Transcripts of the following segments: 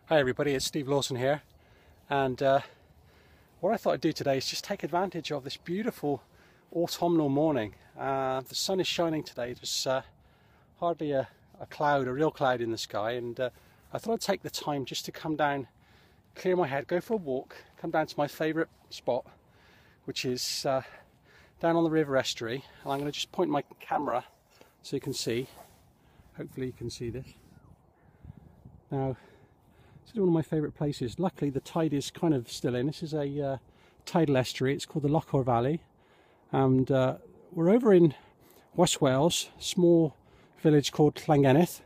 Hi everybody, it's Steve Lawson here, and what I thought I'd do today is just take advantage of this beautiful autumnal morning. The sun is shining today. There's hardly a real cloud in the sky, and I thought I'd take the time just to come down, clear my head, go for a walk, come down to my favourite spot, which is down on the river estuary. And I'm going to just point my camera so you can see. Hopefully you can see this. Now, this is one of my favourite places. Luckily the tide is kind of still in. This is a tidal estuary. It's called the Lochor Valley, and we're over in West Wales, small village called Llangenith,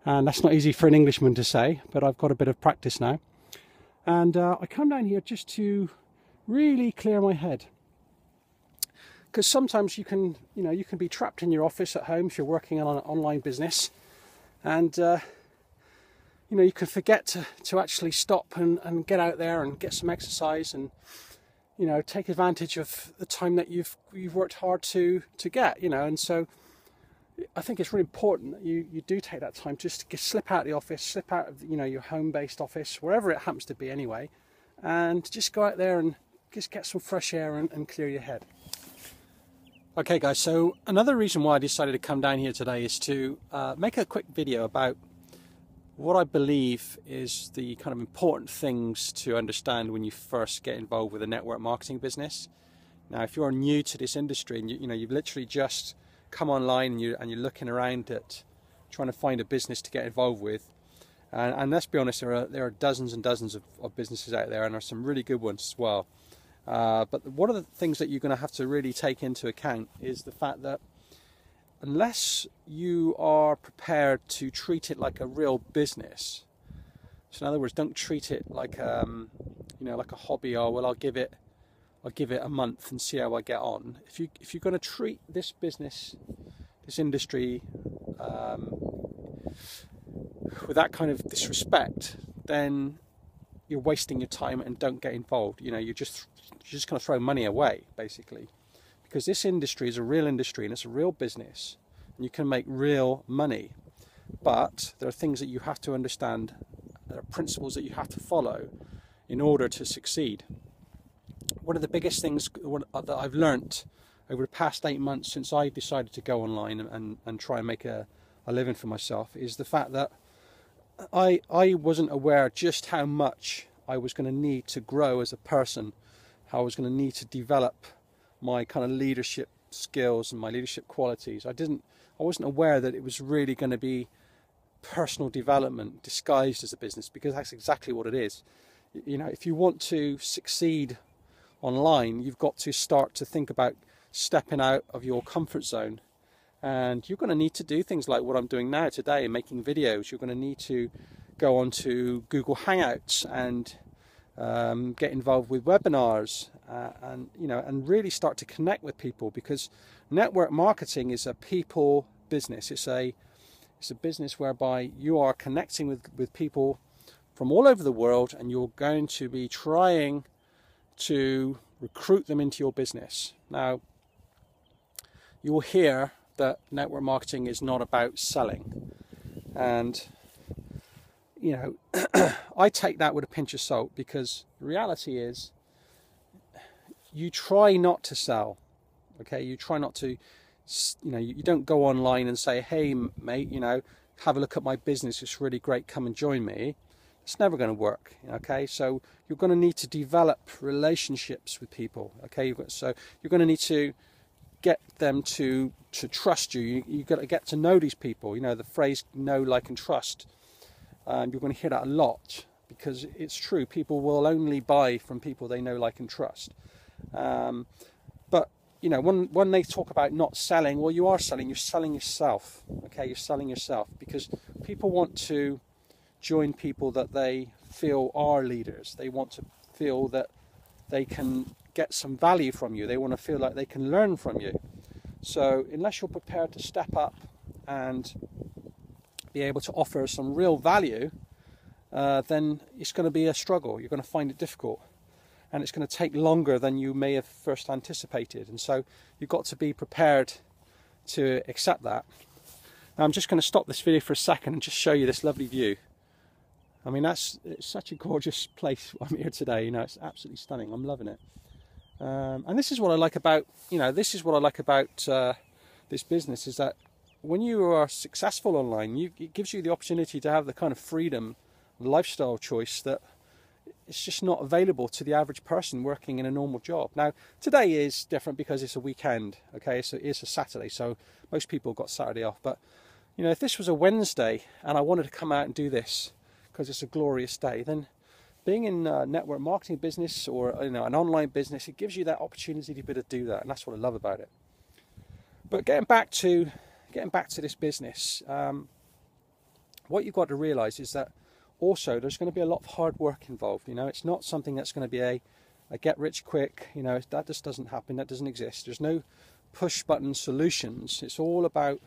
and that's not easy for an Englishman to say, but I've got a bit of practice now. And I come down here just to really clear my head, because sometimes you can be trapped in your office at home if you're working on an online business, and you can forget to actually stop and get out there and get some exercise, and take advantage of the time that you've worked hard to get, and so I think it's really important that you do take that time just to slip out of the office, slip out of your home-based office, wherever it happens to be anyway, and just go out there and just get some fresh air and clear your head. Okay guys, so another reason why I decided to come down here today is to make a quick video about what I believe is the kind of important things to understand when you first get involved with a network marketing business. Now, if you're new to this industry and you've literally just come online and you're looking around at trying to find a business to get involved with, and let's be honest, there are dozens and dozens of businesses out there, and there are some really good ones as well. But one of the things that you're going to have to really take into account is the fact that unless you are prepared to treat it like a real business, so in other words, don't treat it like like a hobby, or well, I'll give it a month and see how I get on. If you're going to treat this business, this industry, with that kind of disrespect, then you're wasting your time and don't get involved. You're just going to throw money away, basically. Because this industry is a real industry and it's a real business, and you can make real money. But there are things that you have to understand, there are principles that you have to follow in order to succeed. One of the biggest things that I've learnt over the past 8 months since I decided to go online and try and make a living for myself is the fact that I wasn't aware just how much I was going to need to grow as a person, how I was going to need to develop my kind of leadership skills and my leadership qualities. I wasn't aware that it was really going to be personal development disguised as a business, because that's exactly what it is. If you want to succeed online, you've got to start to think about stepping out of your comfort zone, and you're going to need to do things like what I'm doing now today, making videos. You're going to need to go on to Google Hangouts and get involved with webinars, and really start to connect with people, because network marketing is a people business. It's a business whereby you are connecting with people from all over the world, and you're going to be trying to recruit them into your business. Now, you will hear that network marketing is not about selling, and I take that with a pinch of salt, because the reality is you try not to sell, okay? You try not to, you don't go online and say, hey mate, have a look at my business, it's really great, come and join me. It's never going to work, okay? So you're going to need to develop relationships with people, okay? So you're going to need to get them to trust you. You've got to get to know these people. The phrase know, like and trust. You're going to hear that a lot, because it's true. People will only buy from people they know, like and trust. But when they talk about not selling, well, you are selling. You're selling yourself. Okay, you're selling yourself, because people want to join people that they feel are leaders. They want to feel that they can get some value from you. They want to feel like they can learn from you. So unless you're prepared to step up and be able to offer some real value, then it's going to be a struggle. You're going to find it difficult, and it's going to take longer than you may have first anticipated. And so you've got to be prepared to accept that. Now I'm just going to stop this video for a second and just show you this lovely view. I mean, it's such a gorgeous place. I'm here today, you know, it's absolutely stunning. I'm loving it. And this is what I like about, you know, this business, is that when you are successful online, it gives you the opportunity to have the kind of freedom, lifestyle choice that it's just not available to the average person working in a normal job. Now, today is different because it's a weekend, okay, so it's a Saturday, so most people got Saturday off. But, you know, if this was a Wednesday and I wanted to come out and do this because it's a glorious day, then being in network marketing business, or, you know, an online business, it gives you that opportunity to be able to do that, and that's what I love about it. But getting back to this business, what you've got to realize is that also there's going to be a lot of hard work involved. You know, it's not something that's going to be a get rich quick. You know, that just doesn't happen. That doesn't exist. There's no push button solutions. It's all about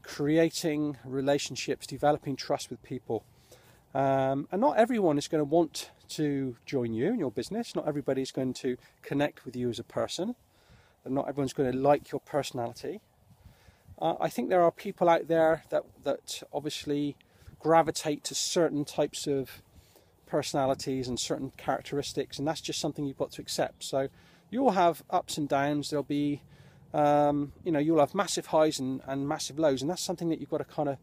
creating relationships, developing trust with people. And not everyone is going to want to join you in your business. Not everybody is going to connect with you as a person. And not everyone's going to like your personality. I think there are people out there that obviously gravitate to certain types of personalities and certain characteristics, and that's just something you've got to accept. So you'll have ups and downs. There'll be, you know, you'll have massive highs and massive lows, and that's something that you've got to kind of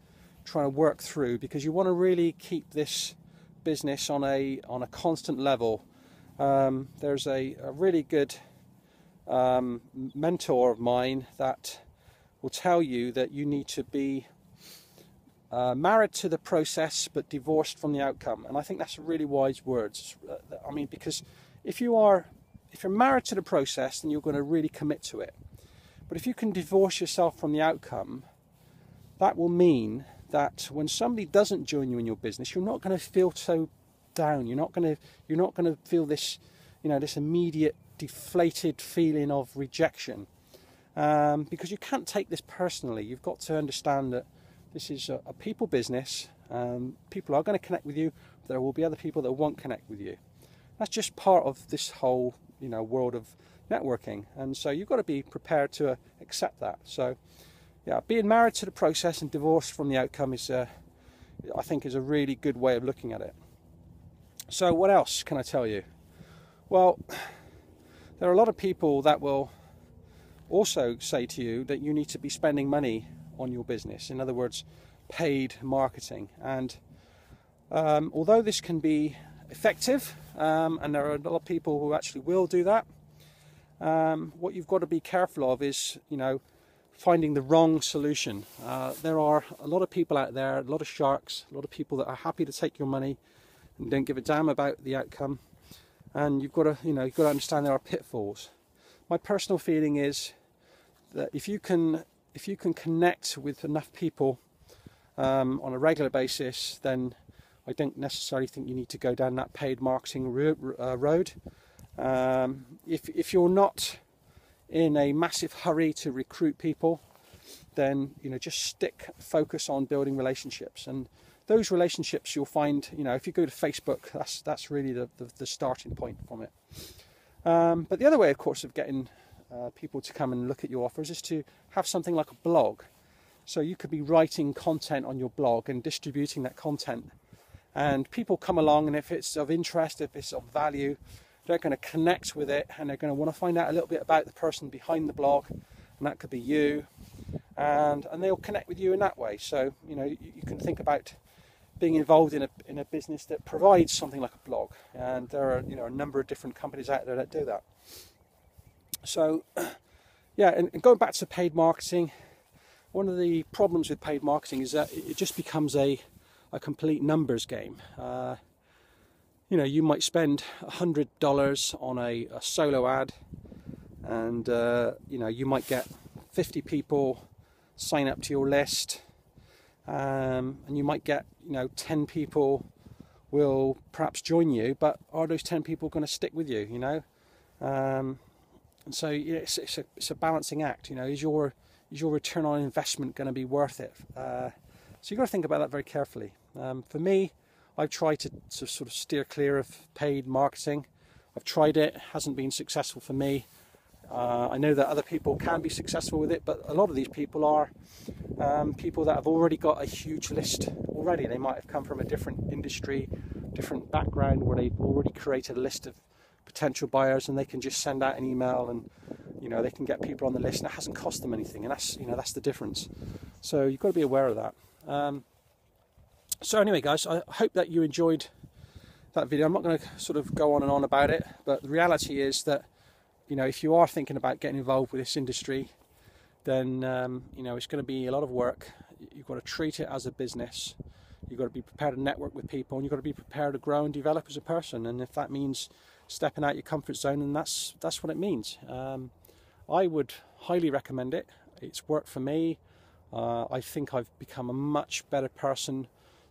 try to work through, because you want to really keep this business on a constant level. There's a really good mentor of mine that will tell you that you need to be married to the process but divorced from the outcome, and I think that's really wise words. I mean, because if you're married to the process, then you're going to really commit to it. But if you can divorce yourself from the outcome, that will mean that when somebody doesn't join you in your business, you're not going to feel so down. You're not going to feel this, you know, this immediate deflated feeling of rejection, because you can't take this personally. You've got to understand that this is a people business. People are going to connect with you. But there will be other people that won't connect with you. That's just part of this whole, you know, world of networking, and so you've got to be prepared to accept that. So yeah, being married to the process and divorced from the outcome is, I think, is a really good way of looking at it. So what else can I tell you? Well, there are a lot of people that will also say to you that you need to be spending money on your business. In other words, paid marketing. And although this can be effective, and there are a lot of people who actually will do that, what you've got to be careful of is, you know, finding the wrong solution. There are a lot of people out there, a lot of sharks, a lot of people that are happy to take your money and don't give a damn about the outcome. And you've got to, you know, you've got to understand there are pitfalls. My personal feeling is that if you can connect with enough people on a regular basis, then I don't necessarily think you need to go down that paid marketing road. If you're not in a massive hurry to recruit people, then, you know, just focus on building relationships, and those relationships you'll find, you know, if you go to Facebook, that's really the starting point from it. But the other way, of course, of getting people to come and look at your offers is to have something like a blog. So you could be writing content on your blog and distributing that content, and people come along, and if it's of interest, if it's of value, they're going to connect with it, and they're going to want to find out a little bit about the person behind the blog, and that could be you, and they'll connect with you in that way. So, you know, you can think about being involved in a business that provides something like a blog, and there are, you know, a number of different companies out there that do that. So yeah, and going back to paid marketing, one of the problems with paid marketing is that it just becomes a complete numbers game. You know, you might spend $100 on a solo ad, and you know, you might get 50 people sign up to your list, and you might get, you know, 10 people will perhaps join you, but are those 10 people going to stick with you? You know, and so yeah, it's a balancing act. You know, is your return on investment going to be worth it? So you've got to think about that very carefully. For me, I've tried to sort of steer clear of paid marketing. I've tried it, hasn't been successful for me. I know that other people can be successful with it, but a lot of these people are people that have already got a huge list, already. They might have come from a different industry, different background, where they've already created a list of potential buyers, and they can just send out an email, and they can get people on the list, and it hasn't cost them anything. And that's the difference. So you've got to be aware of that. So anyway, guys, I hope that you enjoyed that video. I'm not going to sort of go on and on about it, but the reality is that if you are thinking about getting involved with this industry, then it's going to be a lot of work. You've got to treat it as a business. You've got to be prepared to network with people, and you've got to be prepared to grow and develop as a person. And if that means stepping out your comfort zone, then that's what it means. I would highly recommend it. It's worked for me. I think I've become a much better person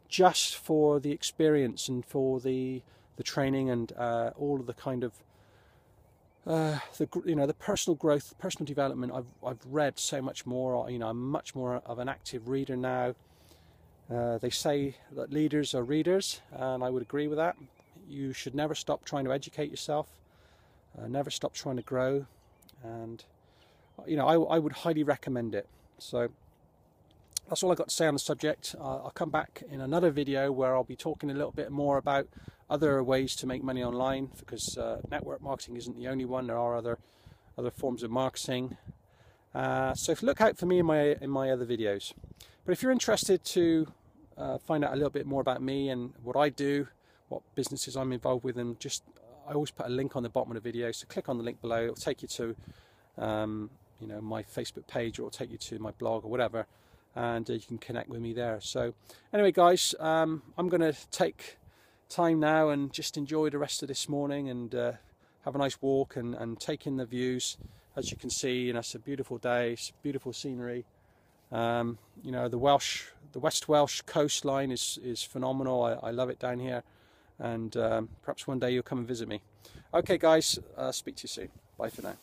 just for the experience and for the training and all of the kind of the personal growth, personal development. I've read so much more. I'm much more of an active reader now. They say that leaders are readers, and I would agree with that. You should never stop trying to educate yourself, never stop trying to grow, and I would highly recommend it. So that's all I've got to say on the subject. I'll come back in another video where I'll be talking a little bit more about other ways to make money online, because network marketing isn't the only one. There are other forms of marketing. So look out for me in my other videos. But if you're interested to find out a little bit more about me and what I do, what businesses I'm involved with, and I always put a link on the bottom of the video. So click on the link below. It'll take you to my Facebook page, or it'll take you to my blog or whatever, and you can connect with me there. So anyway, guys, I'm going to take time now and just enjoy the rest of this morning, and have a nice walk and take in the views. As you can see, it's a beautiful day, it's beautiful scenery. The West Welsh coastline is phenomenal. I love it down here, and perhaps one day you'll come and visit me. Okay, guys, speak to you soon. Bye for now.